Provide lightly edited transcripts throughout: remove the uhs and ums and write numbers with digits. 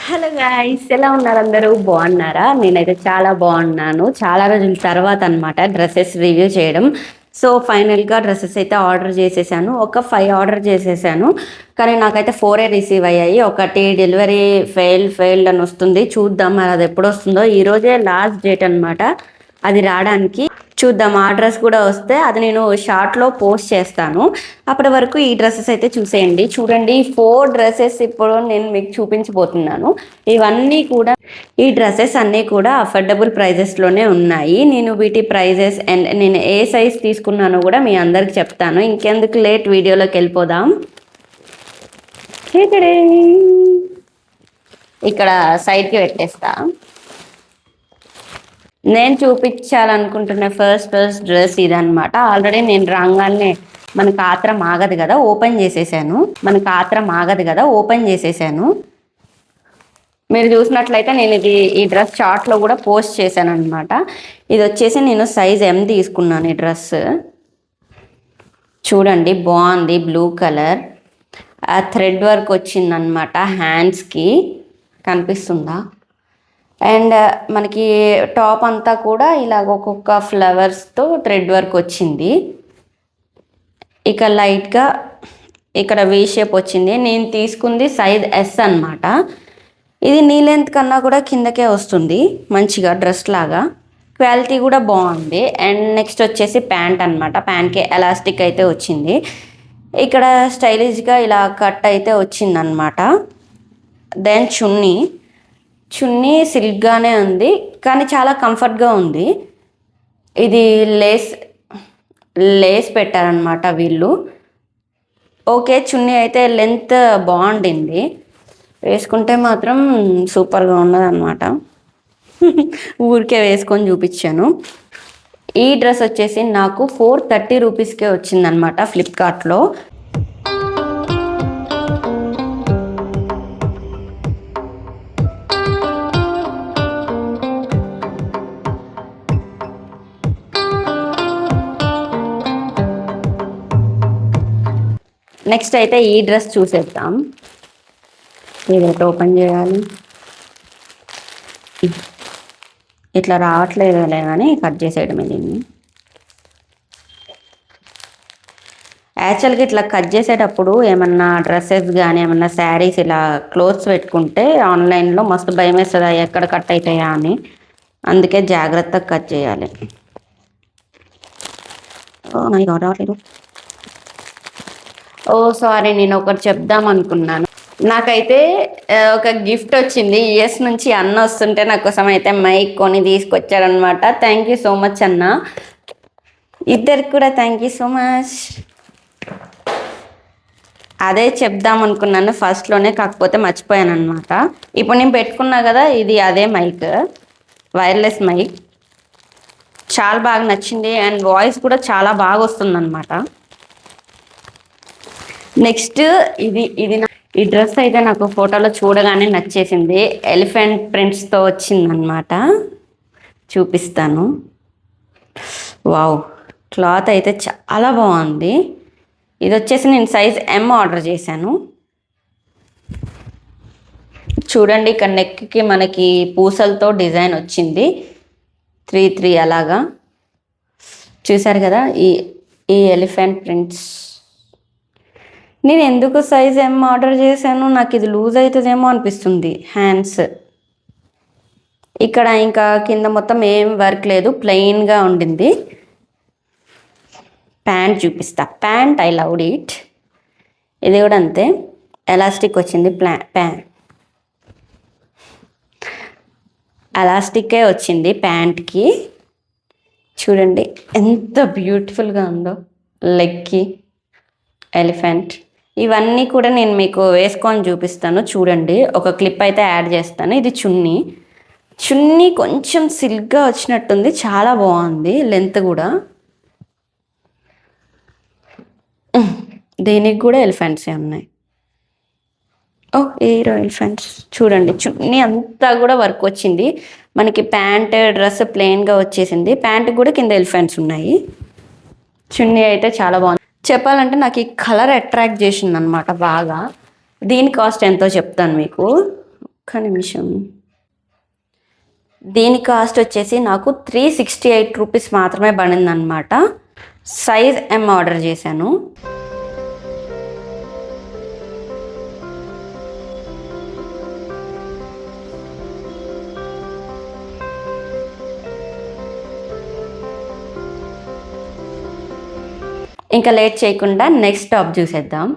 Hello guys, ఎలా ఉన్నారు? అందరూ బాగున్నారా? నేనైతే చాలా బాగున్నాను. చాలా రోజుల తర్వాత అనమాట డ్రెస్సెస్ రివ్యూ చేయడం. సో ఫైనల్గా డ్రెస్సెస్ అయితే ఆర్డర్ చేసేసాను. ఒక 5 ఆర్డర్ చేసేసాను, కానీ నాకైతే 4 రిసీవ్ అయ్యాయి. ఒకటి డెలివరీ ఫెయిల్డ్ అని వస్తుంది. చూద్దాం మరి అది ఎప్పుడు వస్తుందో. ఈరోజే లాస్ట్ డేట్ అనమాట అది రావడానికి. చూద్దాం, ఆ డ్రెస్ కూడా వస్తే అది నేను షార్ట్లో పోస్ట్ చేస్తాను. అప్పటి వరకు ఈ డ్రెస్సెస్ అయితే చూసేయండి. చూడండి, 4 డ్రెస్సెస్ ఇప్పుడు నేను మీకు చూపించబోతున్నాను. ఇవన్నీ కూడా, ఈ డ్రెస్సెస్ అన్నీ కూడా అఫోర్డబుల్ ప్రైజెస్లోనే ఉన్నాయి. నేను వీటి ప్రైజెస్ అండ్ నేను ఏ సైజ్ తీసుకున్నానో కూడా మీ అందరికి చెప్తాను. ఇంకెందుకు లేట్, వీడియోలోకి వెళ్ళిపోదాం. ఇక్కడ సైడ్కి పెట్టేస్తా. నేను చూపించాలనుకుంటున్న ఫస్ట్ డ్రెస్ ఇదనమాట. ఆల్రెడీ నేను రాగానే మనకు ఆత్రం ఆగదు కదా, ఓపెన్ చేసేసాను. మీరు చూసినట్లయితే నేను ఈ డ్రెస్ చార్ట్లో కూడా పోస్ట్ చేశాను అనమాట. ఇది వచ్చేసి నేను సైజ్ M తీసుకున్నాను. ఈ డ్రెస్ చూడండి, బాగుంది. బ్లూ కలర్, ఆ థ్రెడ్ వర్క్ వచ్చిందనమాట హ్యాండ్స్కి, కనిపిస్తుందా? అండ్ మనకి టాప్ అంతా కూడా ఇలాగ ఒక్కొక్క ఫ్లవర్స్తో థ్రెడ్ వర్క్ వచ్చింది. ఇక లైట్గా ఇక్కడ వీ షేప్ వచ్చింది. నేను తీసుకుంది సైజ్ S అనమాట. ఇది నీ లెంత్ కన్నా కూడా కిందకే వస్తుంది మంచిగా, డ్రెస్ లాగా. క్వాలిటీ కూడా బాగుంది. అండ్ నెక్స్ట్ వచ్చేసి ప్యాంట్ అనమాట. ప్యాంట్కి ఎలాస్టిక్ అయితే వచ్చింది. ఇక్కడ స్టైలిష్గా ఇలా కట్ అయితే వచ్చిందనమాట. దెన్ చున్నీ సిల్క్గానే ఉంది, కానీ చాలా కంఫర్ట్గా ఉంది. ఇది లేస్ పెట్టారనమాట వీళ్ళు. ఓకే, చున్నీ అయితే లెంత్ బాగుండింది, వేసుకుంటే మాత్రం సూపర్గా ఉన్నదన్నమాట. ఊరికే వేసుకొని చూపించాను. ఈ డ్రెస్ వచ్చేసి నాకు 430 రూపీస్కే వచ్చిందనమాట ఫ్లిప్కార్ట్లో. నెక్స్ట్ అయితే ఈ డ్రెస్ చూసేద్దాం. ఇదైతే ఓపెన్ చేయాలి. ఇట్లా రావట్లేదులే కానీ కట్ చేసేయడమే దీన్ని. యాక్చువల్గా ఇట్లా కట్ చేసేటప్పుడు ఏమన్నా డ్రెస్సెస్ కానీ ఏమన్నా శారీస్ ఇలా క్లోత్స్ పెట్టుకుంటే ఆన్లైన్లో మస్తు భయం వేస్తుంది ఎక్కడ కట్ అవుతాయా అని. అందుకే జాగ్రత్తగా కట్ చేయాలి. రావట్లేదు. ఓ సారీ, నేను ఒకటి చెప్దాం అనుకున్నాను. నాకైతే ఒక గిఫ్ట్ వచ్చింది. US నుంచి అన్న వస్తుంటే నా కోసం అయితే మైక్ కొని తీసుకొచ్చారనమాట. థ్యాంక్ యూ సో మచ్ అన్న. ఇద్దరికి కూడా థ్యాంక్ యూ సో మచ్. అదే చెప్దాం అనుకున్నాను ఫస్ట్లోనే, కాకపోతే మర్చిపోయాను అనమాట. ఇప్పుడు నేను పెట్టుకున్నా కదా, ఇది అదే మైక్, వైర్లెస్ మైక్. చాలా బాగా నచ్చింది అండ్ వాయిస్ కూడా చాలా బాగా వస్తుందన్నమాట. నెక్స్ట్ ఈ డ్రెస్ అయితే నాకు ఫోటోలో చూడగానే నచ్చేసింది. ఎలిఫెంట్ ప్రింట్స్తో వచ్చిందనమాట. చూపిస్తాను. వావ్, క్లాత్ అయితే చాలా బాగుంది. ఇది వచ్చేసి నేను సైజ్ M ఆర్డర్ చేశాను. చూడండి, ఇక్కడ నెక్కి మనకి పూసలతో డిజైన్ వచ్చింది. 3 అలాగా చూసారు కదా. ఈ ఎలిఫెంట్ ప్రింట్స్. నేను ఎందుకు సైజ్ M ఆర్డర్ చేశాను, నాకు ఇది లూజ్ అవుతుందేమో అనిపిస్తుంది. హ్యాండ్స్ ఇక్కడ ఇంకా కింద మొత్తం ఏం వర్క్ లేదు, ప్లెయిన్గా ఉండింది. ప్యాంట్ చూపిస్తా. Pant I loved it. ఇది కూడా అంతే, ఎలాస్టిక్ వచ్చింది. ఎలాస్టిక్కే వచ్చింది ప్యాంట్కి. చూడండి ఎంత బ్యూటిఫుల్గా ఉందో. లెగ్కి ఎలిఫెంట్. ఇవన్నీ కూడా నేను మీకు వేసుకొని చూపిస్తాను. చూడండి, ఒక క్లిప్ అయితే యాడ్ చేస్తాను. ఇది చున్నీ కొంచెం సిల్క్గా వచ్చినట్టుంది, చాలా బాగుంది. లెంత్ కూడా, దీనికి కూడా ఎలిఫెంట్సే ఉన్నాయి. ఏరో ఎలిఫెంట్స్. చూడండి, చున్నీ అంతా కూడా వర్క్ వచ్చింది. మనకి ప్యాంట్ డ్రెస్ ప్లెయిన్గా వచ్చేసింది. ప్యాంట్ కూడా కింద ఎలిఫెంట్స్ ఉన్నాయి. చున్నీ అయితే చాలా బాగుంది. చెప్పాలంటే నాకు ఈ కలర్ అట్రాక్ట్ చేసింది అనమాట బాగా. దీని కాస్ట్ ఎంతో చెప్తాను మీకు. ఒక్క నిమిషం. దీని కాస్ట్ వచ్చేసి నాకు 368 రూపీస్ మాత్రమే పడింది అనమాట. సైజ్ ఎం ఆర్డర్ చేశాను. ఇంకా లేట్ చేయకుండా నెక్స్ట్ టాప్ చూసేద్దాం.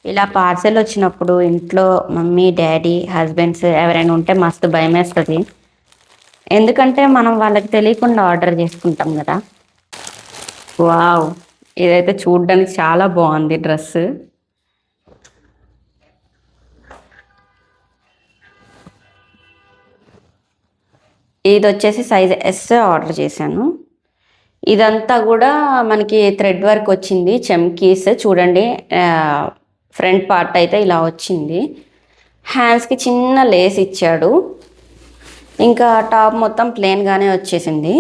ఇలా పార్సెల్ వచ్చినప్పుడు ఇంట్లో మమ్మీ, డాడీ, హస్బెండ్స్ ఎవరైనా ఉంటే మస్తు భయం వేస్తుంది. ఎందుకంటే మనం వాళ్ళకి తెలియకుండా ఆర్డర్ చేసుకుంటాం కదా. వావ్, ఇదైతే చూడడానికి చాలా బాగుంది డ్రెస్. ఇది వచ్చేసి సైజ్ ఎస్ ఆర్డర్ చేశాను. ఇదంతా కూడా మనకి థ్రెడ్ వర్క్ వచ్చింది, చెమ్కీస్ చూడండి. ఫ్రంట్ పార్ట్ అయితే ఇలా వచ్చింది. హ్యాండ్స్కి చిన్న లేస్ ఇచ్చాడు. ఇంకా టాప్ మొత్తం ప్లెయిన్గానే వచ్చేసింది.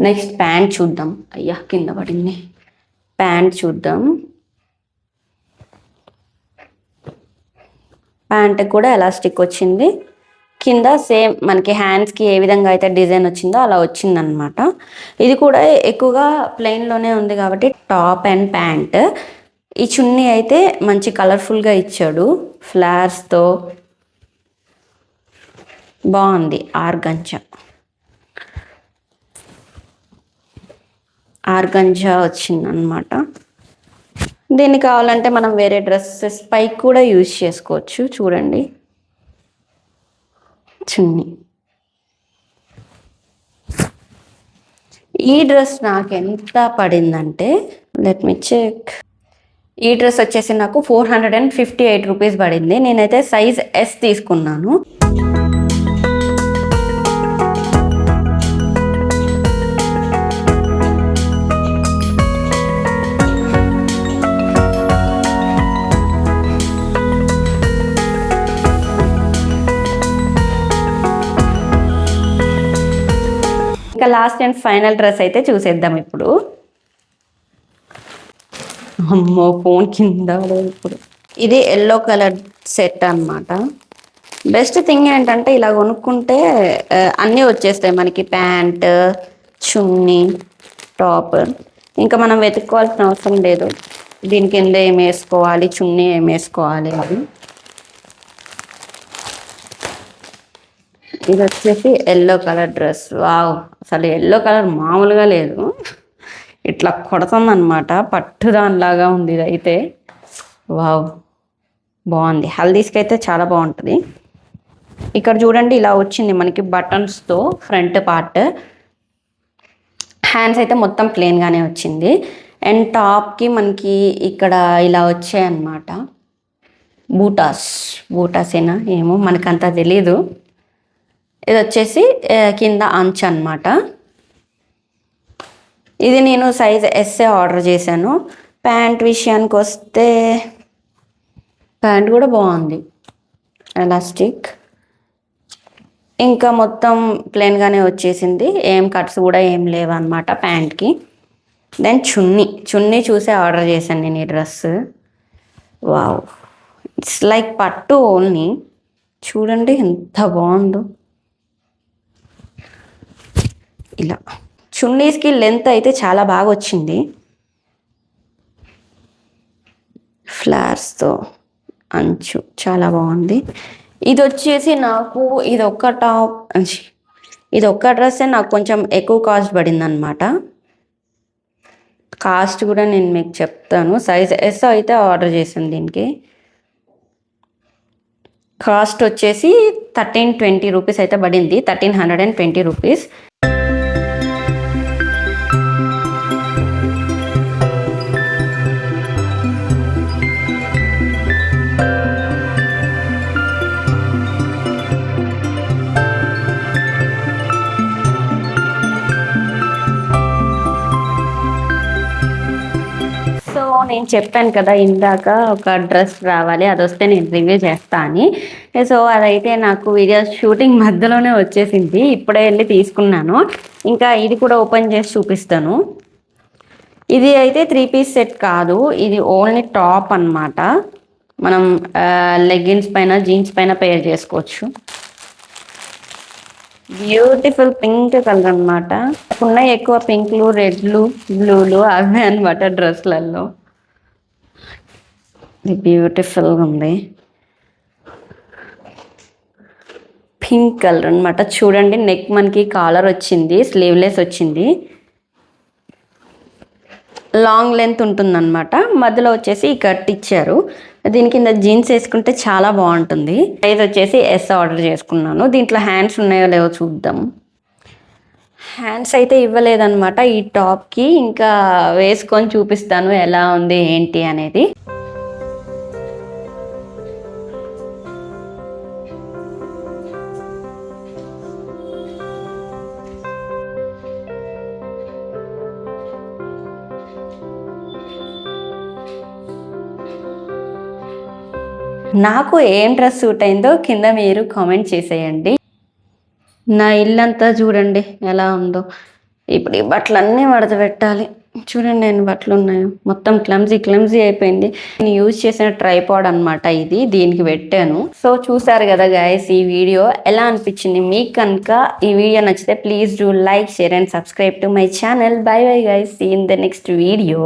నెక్స్ట్ ప్యాంట్ చూద్దాం. అయ్యా కింద పడింది. ప్యాంట్ చూద్దాం. ప్యాంట్ కూడా ఎలాస్టిక్ వచ్చింది. కింద సేమ్ మనకి హ్యాండ్స్కి ఏ విధంగా అయితే డిజైన్ వచ్చిందో అలా వచ్చిందనమాట. ఇది కూడా ఎక్కువగా ప్లెయిన్లోనే ఉంది కాబట్టి టాప్ అండ్ ప్యాంట్. ఈ చున్నీ అయితే మంచి కలర్ఫుల్గా ఇచ్చాడు, ఫ్లవర్స్తో బాగుంది. ఆర్గంజా వచ్చిందనమాట. దీన్ని కావాలంటే మనం వేరే డ్రెస్సెస్ పై కూడా యూజ్ చేసుకోవచ్చు. చూడండి చున్నీ. ఈ డ్రెస్ నాకు ఎంత పడిందంటే, లెట్ మీ చెక్. ఈ డ్రెస్ వచ్చేసి నాకు 458 రూపీస్ పడింది. నేనైతే సైజ్ ఎస్ తీసుకున్నాను. ఇంకా లాస్ట్ అండ్ ఫైనల్ డ్రెస్ అయితే చూసేద్దాం ఇప్పుడు. అమ్మో, ఫోన్ కింద ఇప్పుడు. ఇది ఎల్లో కలర్ సెట్ అనమాట. బెస్ట్ థింగ్ ఏంటంటే ఇలా కొనుక్కుంటే అన్నీ వచ్చేస్తాయి మనకి. ప్యాంట్, చున్నీ, టాప్. ఇంకా మనం వెతుక్కోవాల్సిన అవసరం లేదు. దీని కింద ఏం వేసుకోవాలి, చున్నీ ఏం వేసుకోవాలి అది. ఇది వచ్చేసి ఎల్లో కలర్ డ్రెస్. వావ్, అసలు ఎల్లో కలర్ మామూలుగా లేదు, ఇట్లా కొడుతుందన్నమాట. పట్టు దానిలాగా ఉంది ఇదైతే. వావ్, బాగుంది. హల్దీస్కి అయితే చాలా బాగుంటుంది. ఇక్కడ చూడండి ఇలా వచ్చింది మనకి బటన్స్తో ఫ్రంట్ పార్ట్. హ్యాండ్స్ అయితే మొత్తం ప్లెయిన్గానే వచ్చింది. అండ్ టాప్కి మనకి ఇక్కడ ఇలా వచ్చాయన్నమాట. బూటాసేనా ఏమో మనకంతా తెలీదు. ఇది వచ్చేసి కింద అంచు అనమాట. ఇది నేను సైజ్ ఎస్ఏ ఆర్డర్ చేశాను. ప్యాంట్ విషయానికి వస్తే ప్యాంట్ కూడా బాగుంది, ఎలాస్టిక్. ఇంకా మొత్తం ప్లెయిన్గానే వచ్చేసింది. ఏం కట్స్ కూడా ఏం లేవు అనమాట ప్యాంట్కి. దెన్ చున్నీ చూసే ఆర్డర్ చేశాను నేను ఈ డ్రెస్. వావ్, ఇట్స్ లైక్ పట్టు ఓన్లీ. చూడండి ఎంత బాగుందో. ఇలా చున్నీస్కి లెంత్ అయితే చాలా బాగా వచ్చింది, ఫ్లవర్స్తో అంచు చాలా బాగుంది. ఇది వచ్చేసి నాకు ఇదొక్క డ్రెస్సే నాకు కొంచెం ఎక్కువ కాస్ట్ పడింది అనమాట. కాస్ట్ కూడా నేను మీకు చెప్తాను. సైజ్ ఎస్ అయితే ఆర్డర్ చేశాను. దీనికి కాస్ట్ వచ్చేసి 1320 రూపీస్ అయితే పడింది, 1320 రూపీస్. నేను చెప్పాను కదా ఇందాక ఒక డ్రెస్ రావాలి, అది వస్తే నేను రివ్యూ చేస్తా అని. సో అదైతే నాకు వీడియో షూటింగ్ మధ్యలోనే వచ్చేసింది. ఇప్పుడే వెళ్ళి తీసుకున్నాను. ఇంకా ఇది కూడా ఓపెన్ చేసి చూపిస్తాను. ఇది అయితే 3 పీస్ సెట్ కాదు, ఇది ఓన్లీ టాప్ అన్నమాట. మనం లెగ్గిన్స్ పైన జీన్స్ పైన పేర్ చేసుకోవచ్చు. బ్యూటిఫుల్ పింక్ కలర్ అనమాట. ఉన్నాయి ఎక్కువ పింక్లు, రెడ్లు, బ్లూలు అవే అనమాట డ్రెస్లలో. ఇది బ్యూటిఫుల్గా ఉంది. పింక్ కలర్ అనమాట. చూడండి నెక్ మనకి కాలర్ వచ్చింది, స్లీవ్లెస్ వచ్చింది, లాంగ్ లెంత్ ఉంటుందన్నమాట. మధ్యలో వచ్చేసి కట్ ఇచ్చారు. దీని కింద జీన్స్ వేసుకుంటే చాలా బాగుంటుంది. సైజ్ వచ్చేసి ఎస్ ఆర్డర్ చేసుకున్నాను. దీంట్లో హ్యాండ్స్ ఉన్నాయో లేవో చూద్దాం. హ్యాండ్స్ అయితే ఇవ్వలేదన్నమాట ఈ టాప్కి. ఇంకా వేసుకొని చూపిస్తాను ఎలా ఉంది ఏంటి అనేది. నాకు ఏం డ్రెస్ సూట్ అయిందో కింద మీరు కామెంట్ చేసేయండి. నా ఇల్లంతా చూడండి ఎలా ఉందో. ఇప్పుడు ఈ బట్టలన్నీ మడత పెట్టాలి. చూడండి నేను బట్టలు ఉన్నాయో, మొత్తం క్లమ్జీ అయిపోయింది. నేను యూజ్ చేసిన ట్రైపాడ్ అనమాట ఇది, దీనికి పెట్టాను. సో చూసారు కదా గైస్, ఈ వీడియో ఎలా అనిపించింది మీకు? కనుక ఈ వీడియో నచ్చితే please do like, share and subscribe to my channel. Bye bye guys, see in the next video.